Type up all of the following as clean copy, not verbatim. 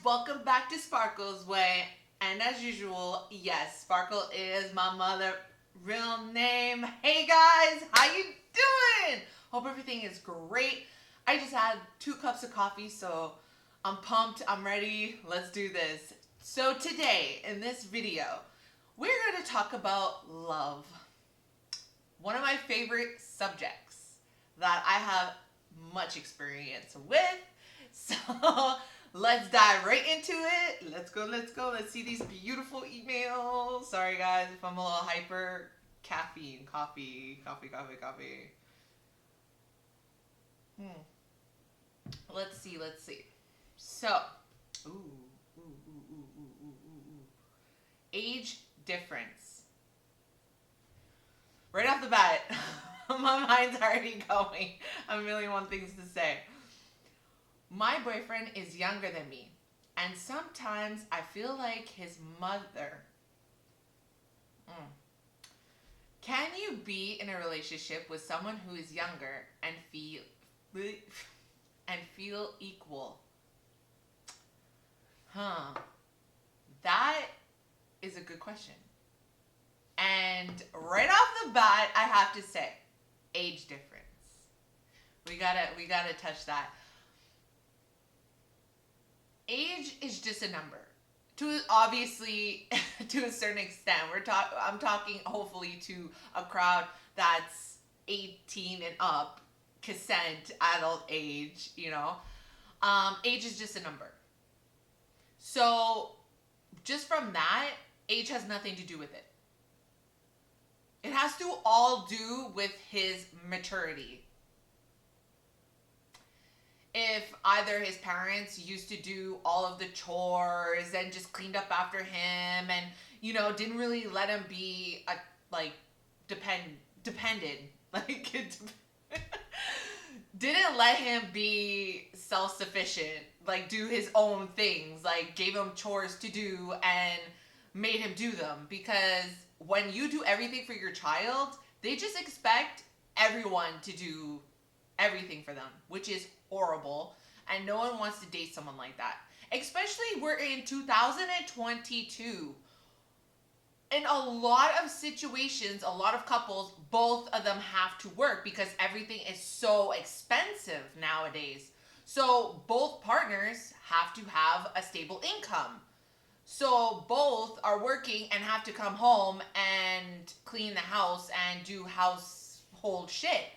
Welcome back to Sparkle's Way. And as usual, yes, Sparkle is my mother real name. Hey guys, how you doing? Hope everything is great. I just had 2 cups of coffee, so I'm pumped, I'm ready. Let's do this. So today, in this video, we're going to talk about love. One of my favorite subjects that I have much experience with. So let's dive right into it. Let's go. Let's see these beautiful emails. Sorry guys if I'm a little hyper. Caffeine, coffee. Let's see. So, age difference. Right off the bat, my mind's already going. A million one things to say. My boyfriend is younger than me, and sometimes I feel like his mother. Can you be in a relationship with someone who is younger and feel equal? That is a good question. And right off the bat, I have to say, age difference. We gotta touch that. Age is just a number. Obviously, to a certain extent, I'm talking hopefully to a crowd that's 18 and up, consent, adult age. Age is just a number. So, just from that, age has nothing to do with it. It has to all do with his maturity. If either his parents used to do all of the chores and just cleaned up after him and, didn't really let him be dependent, didn't let him be self-sufficient, do his own things, gave him chores to do and made him do them. Because when you do everything for your child, they just expect everyone to do everything for them, which is horrible, and no one wants to date someone like that. Especially we're in 2022. In a lot of situations, a lot of couples, both of them have to work because everything is so expensive nowadays. So both partners have to have a stable income. So both are working and have to come home and clean the house and do household shit.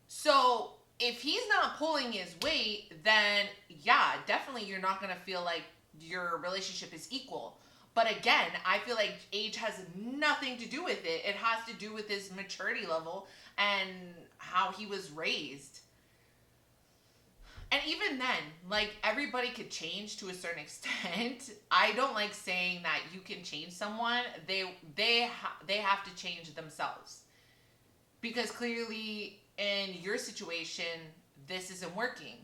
So if he's not pulling his weight, then yeah, definitely you're not going to feel like your relationship is equal. But again, I feel like age has nothing to do with it. It has to do with his maturity level and how he was raised. And even then, everybody could change to a certain extent. I don't like saying that you can change someone. They have to change themselves. Because clearly in your situation, this isn't working.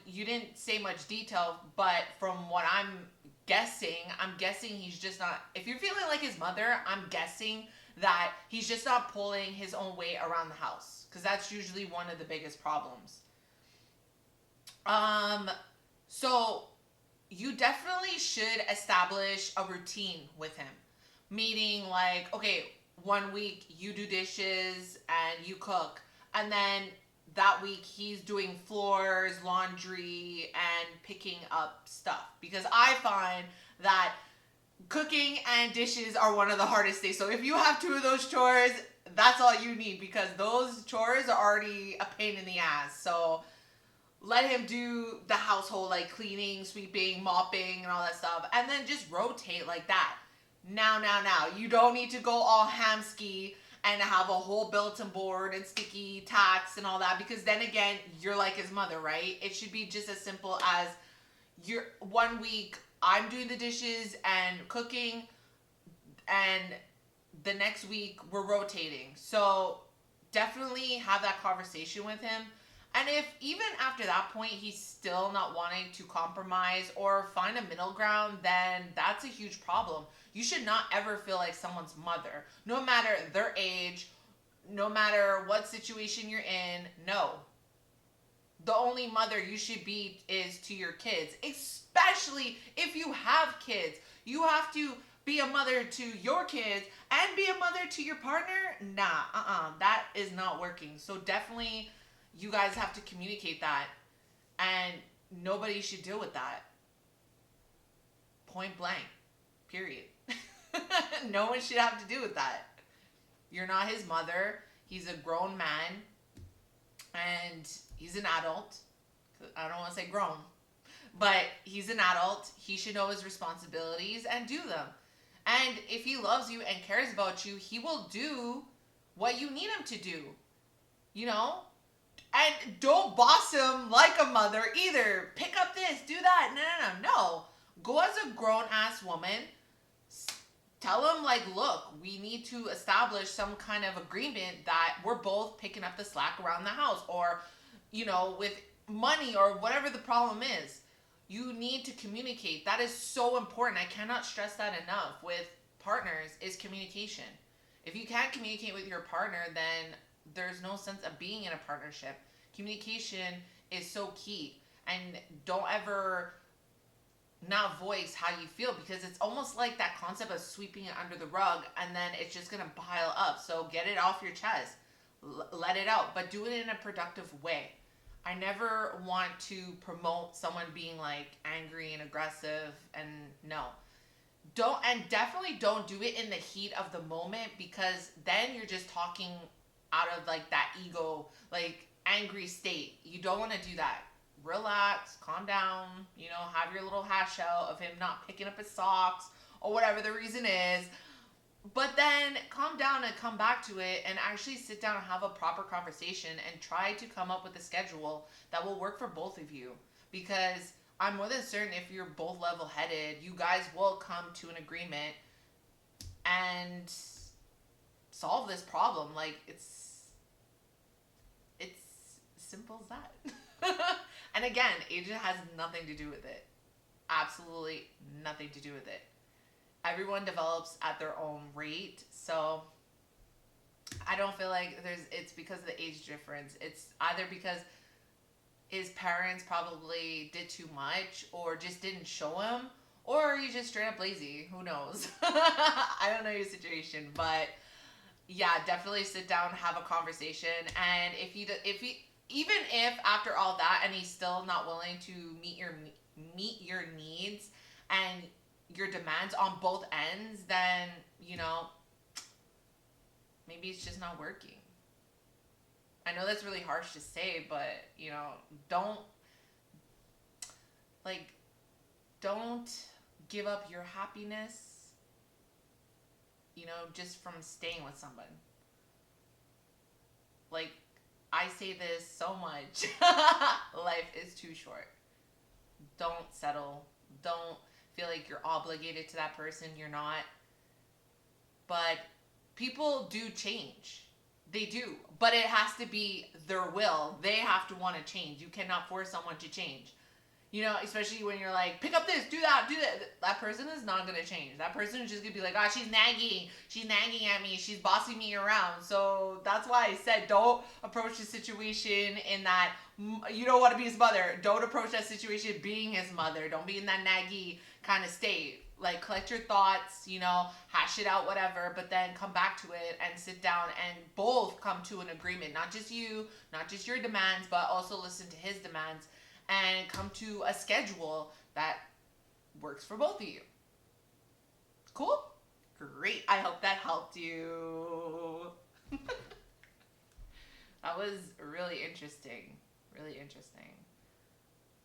You didn't say much detail, but from what I'm guessing he's just not, if you're feeling like his mother, I'm guessing that he's just not pulling his own weight around the house. Because that's usually one of the biggest problems. So you definitely should establish a routine with him. Meaning okay, 1 week you do dishes and you cook, and then that week he's doing floors, laundry, and picking up stuff. Because I find that cooking and dishes are one of the hardest things. So if you have 2 of those chores, that's all you need, because those chores are already a pain in the ass. So let him do the household, cleaning, sweeping, mopping, and all that stuff, and then just rotate like that. Now. You don't need to go all hamski and have a whole bulletin board and sticky tacks and all that, because then again, you're like his mother, right? It should be just as simple as 1 week I'm doing the dishes and cooking, and the next week we're rotating. So definitely have that conversation with him. And if even after that point he's still not wanting to compromise or find a middle ground, then that's a huge problem. You should not ever feel like someone's mother, no matter their age, no matter what situation you're in. No. The only mother you should be is to your kids, especially especially if you have kids. You have to be a mother to your kids and be a mother to your partner. Nah, that is not working. So definitely, you guys have to communicate that, and nobody should deal with that. Point blank. Period. No one should have to do with that. You're not his mother. He's a grown man, and he's an adult. I don't want to say grown, but he's an adult. He should know his responsibilities and do them. And if he loves you and cares about you, he will do what you need him to do. You know? And don't boss him like a mother either. Pick up this, do that. No. Go as a grown ass woman. Tell him, like, look, we need to establish some kind of agreement that we're both picking up the slack around the house, or, you know, with money or whatever the problem is. You need to communicate. That is so important. I cannot stress that enough with partners, is communication. If you can't communicate with your partner, then there's no sense of being in a partnership. Communication is so key. And don't ever not voice how you feel, because it's almost like that concept of sweeping it under the rug, and then it's just going to pile up. So get it off your chest. Let it out. But do it in a productive way. I never want to promote someone being like angry and aggressive, and no. Definitely don't do it in the heat of the moment, because then you're just talking out of like that ego, like angry state. You don't want to do that. Relax, calm down, you know, have your little hash out of him not picking up his socks or whatever the reason is. But then calm down and come back to it and actually sit down and have a proper conversation and try to come up with a schedule that will work for both of you. Because I'm more than certain if you're both level-headed, you guys will come to an agreement and solve this problem. Like, it's simple as that. And again, age has nothing to do with it. Absolutely nothing to do with it. Everyone develops at their own rate, so I don't feel like it's because of the age difference. It's either because his parents probably did too much, or just didn't show him, or you just straight up lazy. Who knows? I don't know your situation, but yeah, definitely sit down, have a conversation, and if even if after all that and he's still not willing to meet your needs and your demands on both ends, then, you know, maybe it's just not working. I know that's really harsh to say, but, you know, don't give up your happiness, you know, just from staying with someone. Like, I say this so much. Life is too short. Don't settle. Don't feel like you're obligated to that person. You're not. But people do change. They do. But it has to be their will. They have to want to change. You cannot force someone to change. You know, especially when you're like, pick up this, do that, do that. That person is not going to change. That person is just going to be like, she's nagging. She's nagging at me. She's bossing me around. So that's why I said don't approach the situation in that you don't want to be his mother. Don't approach that situation being his mother. Don't be in that naggy kind of state. Like, collect your thoughts, you know, hash it out, whatever, but then come back to it and sit down and both come to an agreement. Not just you, not just your demands, but also listen to his demands. And come to a schedule that works for both of you. Cool? Great. I hope that helped you. That was really interesting. Really interesting.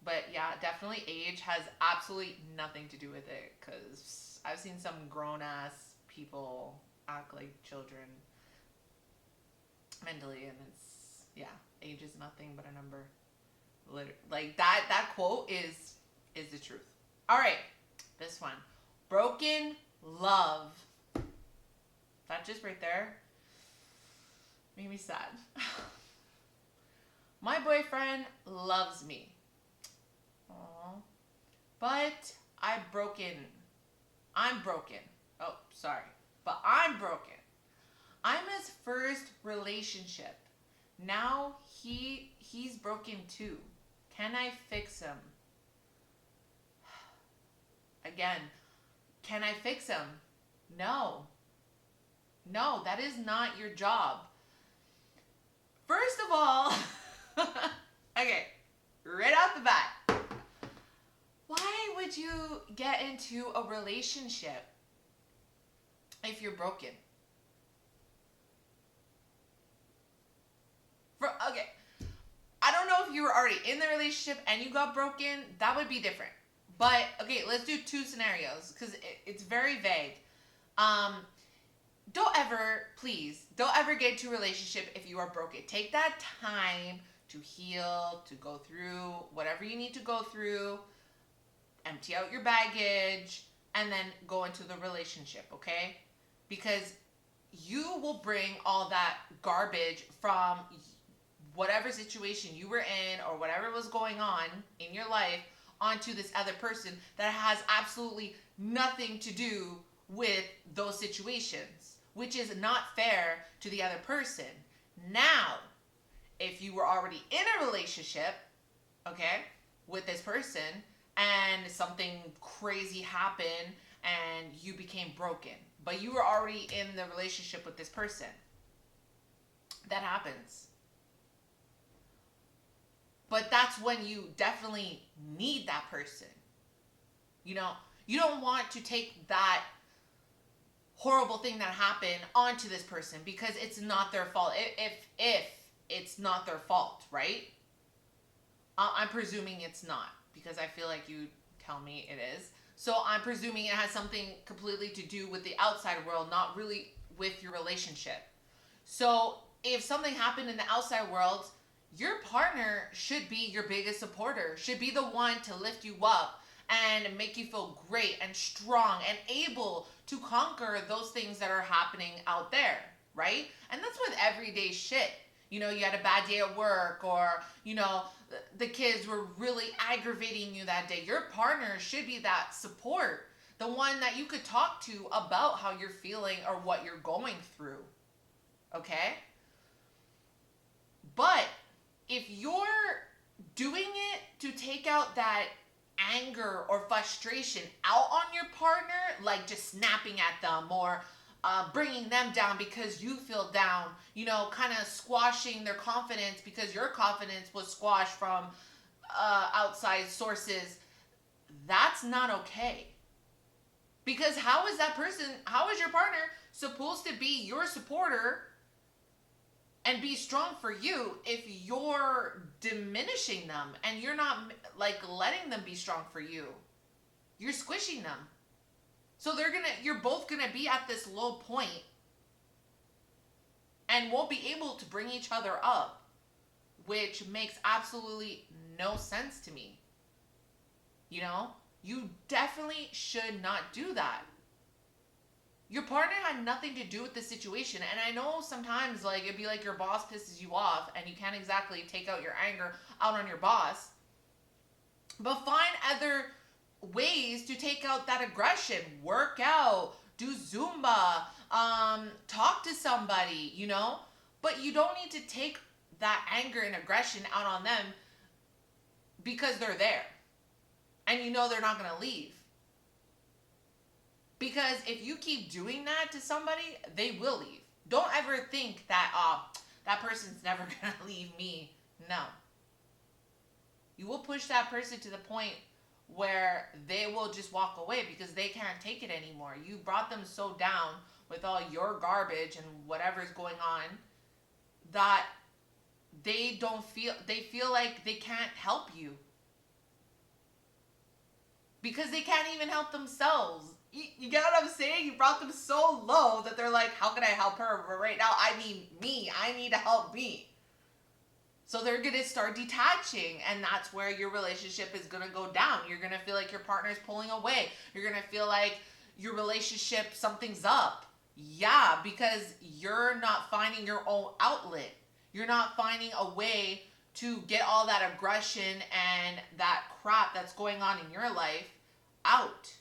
But yeah, definitely age has absolutely nothing to do with it, because I've seen some grown-ass people act like children mentally, and it's, yeah, age is nothing but a number. Like that quote is the truth. All right, this one, broken love. That just right there made me sad. My boyfriend loves me. Aww. But I'm broken. Oh, sorry. But I'm broken. I'm his first relationship. Now he's broken too. Can I fix him? Again, can I fix him? No. No, that is not your job. First of all, okay, right off the bat, why would you get into a relationship if you're broken? Okay, I don't know if you were already in the relationship and you got broken. That would be different. But okay, let's do two scenarios because it's very vague. Um, don't ever get into a relationship if you are broken. Take that time to heal, to go through whatever you need to go through, empty out your baggage, and then go into the relationship, okay? Because you will bring all that garbage from whatever situation you were in or whatever was going on in your life onto this other person that has absolutely nothing to do with those situations, which is not fair to the other person. Now, if you were already in a relationship, okay, with this person and something crazy happened and you became broken, but you were already in the relationship with this person, that happens. But that's when you definitely need that person. You know, you don't want to take that horrible thing that happened onto this person because it's not their fault. If it's not their fault, right? I'm presuming it's not because I feel like you tell me it is. So I'm presuming it has something completely to do with the outside world, not really with your relationship. So if something happened in the outside world, your partner should be your biggest supporter, should be the one to lift you up and make you feel great and strong and able to conquer those things that are happening out there, right? And that's with everyday shit. You know, you had a bad day at work, or, you know, the kids were really aggravating you that day. Your partner should be that support, the one that you could talk to about how you're feeling or what you're going through, okay? But if you're doing it to take out that anger or frustration out on your partner, like just snapping at them or bringing them down because you feel down, you know, kind of squashing their confidence because your confidence was squashed from outside sources, that's not okay. Because how is your partner supposed to be your supporter and be strong for you if you're diminishing them and you're not like letting them be strong for you? You're squishing them. So you're both gonna be at this low point and won't be able to bring each other up, which makes absolutely no sense to me. You know, you definitely should not do that. Your partner had nothing to do with the situation. And I know sometimes like it'd be like your boss pisses you off and you can't exactly take out your anger out on your boss. But find other ways to take out that aggression. Work out, do Zumba, talk to somebody, you know? But you don't need to take that anger and aggression out on them because they're there. And you know they're not going to leave. Because if you keep doing that to somebody, they will leave. Don't ever think that, that person's never going to leave me. No. You will push that person to the point where they will just walk away because they can't take it anymore. You brought them so down with all your garbage and whatever's going on that they feel like they can't help you. Because they can't even help themselves. You get what I'm saying? You brought them so low that they're like, how can I help her? But right now, I need me. I need to help me. So they're going to start detaching. And that's where your relationship is going to go down. You're going to feel like your partner's pulling away. You're going to feel like your relationship, something's up. Yeah, because you're not finding your own outlet. You're not finding a way to get all that aggression and that crap that's going on in your life out.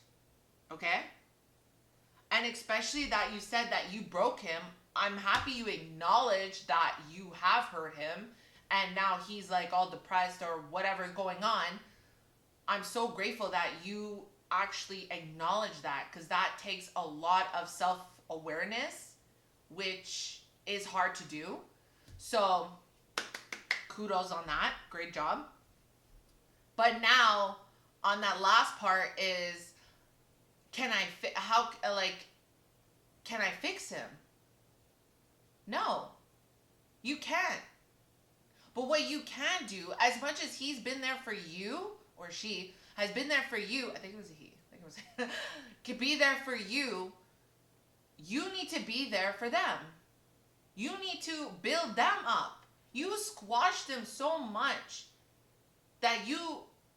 Okay? And especially that you said that you broke him. I'm happy you acknowledge that you have hurt him and now he's like all depressed or whatever's going on. I'm so grateful that you actually acknowledge that, because that takes a lot of self-awareness, which is hard to do. So kudos on that, great job. But now on that last part is, can I can I fix him? No, you can't. But what you can do, as much as he's been there for you, or she has been there for you, I think it was a he, I think it was could be there for you, you need to be there for them. You need to build them up. You squashed them so much that you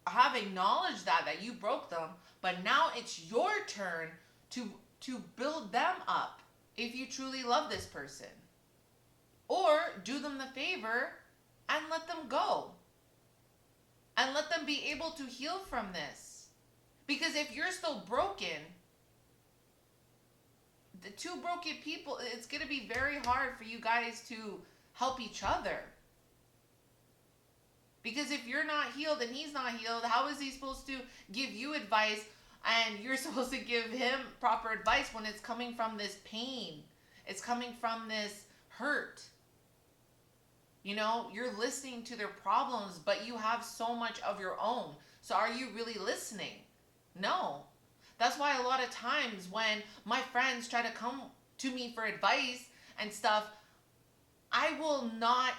have acknowledged that you broke them, but now it's your turn to build them up if you truly love this person. Or do them the favor and let them go. And let them be able to heal from this. Because if you're still broken, the two broken people, it's going to be very hard for you guys to help each other. Because if you're not healed and he's not healed, how is he supposed to give you advice and you're supposed to give him proper advice when it's coming from this pain? It's coming from this hurt. You know, you're listening to their problems, but you have so much of your own. So are you really listening? No. That's why a lot of times when my friends try to come to me for advice and stuff, I will not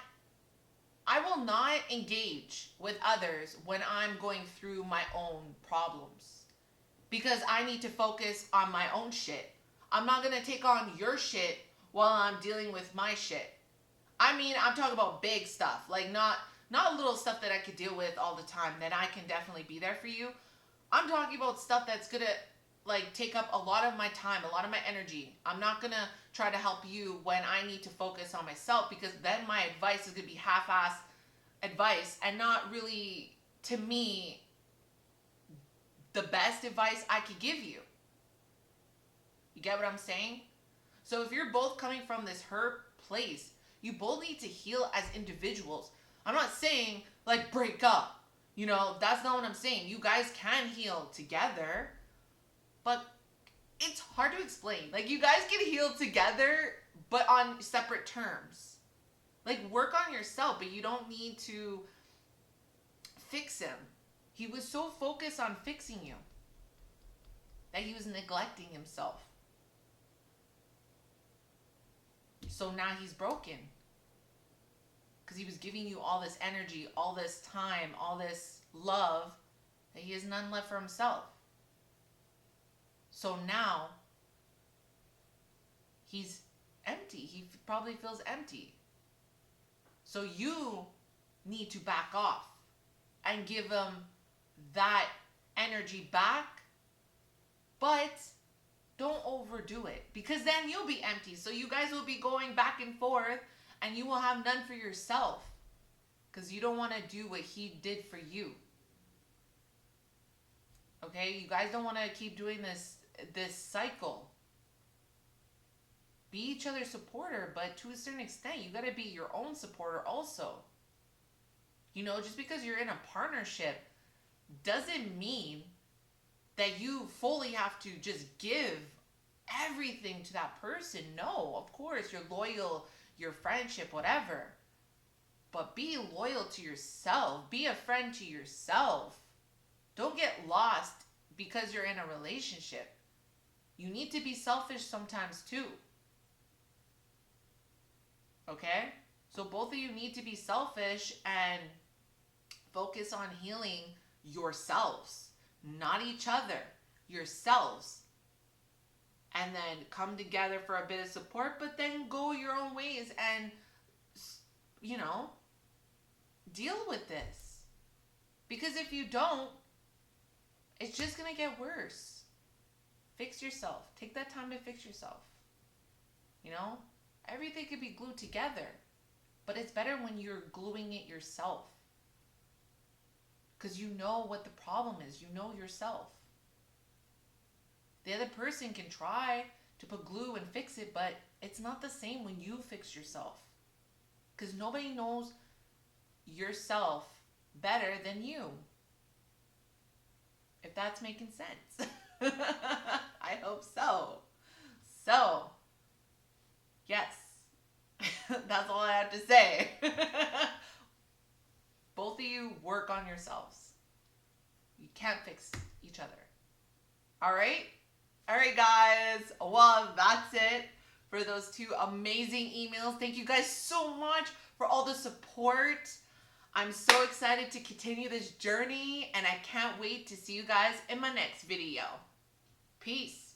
engage with others when I'm going through my own problems. Because I need to focus on my own shit. I'm not going to take on your shit while I'm dealing with my shit. I mean, I'm talking about big stuff, like not little stuff that I could deal with all the time, that I can definitely be there for you. I'm talking about stuff that's gonna like take up a lot of my time, a lot of my energy. I'm not gonna try to help you when I need to focus on myself, because then my advice is gonna be half-assed advice and not really, to me, the best advice I could give you. You get what I'm saying? So if you're both coming from this hurt place, you both need to heal as individuals. I'm not saying like break up. You know, that's not what I'm saying. You guys can heal together, but it's hard to explain. Like, you guys can heal together, but on separate terms. Like, work on yourself, but you don't need to fix him. He was so focused on fixing you that he was neglecting himself. So now he's broken. Because he was giving you all this energy, all this time, all this love, that he has none left for himself. So now he's empty. He probably feels empty. So you need to back off and give him that energy back, but don't overdo it, because then you'll be empty. So you guys will be going back and forth, and you will have none for yourself, because you don't want to do what he did for you. Okay? You guys don't want to keep doing this cycle. Be each other's supporter, but to a certain extent, you got to be your own supporter also. You know, just because you're in a partnership doesn't mean that you fully have to just give everything to that person. No, of course, you're loyal, your friendship, whatever. But be loyal to yourself. Be a friend to yourself. Don't get lost because you're in a relationship. You need to be selfish sometimes too. Okay? So both of you need to be selfish and focus on healing yourselves, not each other, yourselves. And then come together for a bit of support, but then go your own ways and, you know, deal with this. Because if you don't, it's just going to get worse. Fix yourself. Take that time to fix yourself. You know, everything could be glued together, but it's better when you're gluing it yourself. Because you know what the problem is. You know yourself. The other person can try to put glue and fix it, but it's not the same when you fix yourself. Because nobody knows yourself better than you. If that's making sense. I hope so. So, yes, that's all I have to say. Both of you work on yourselves. You can't fix each other. All right? All right, guys. Well, that's it for those 2 amazing emails. Thank you guys so much for all the support. I'm so excited to continue this journey, and I can't wait to see you guys in my next video. Peace.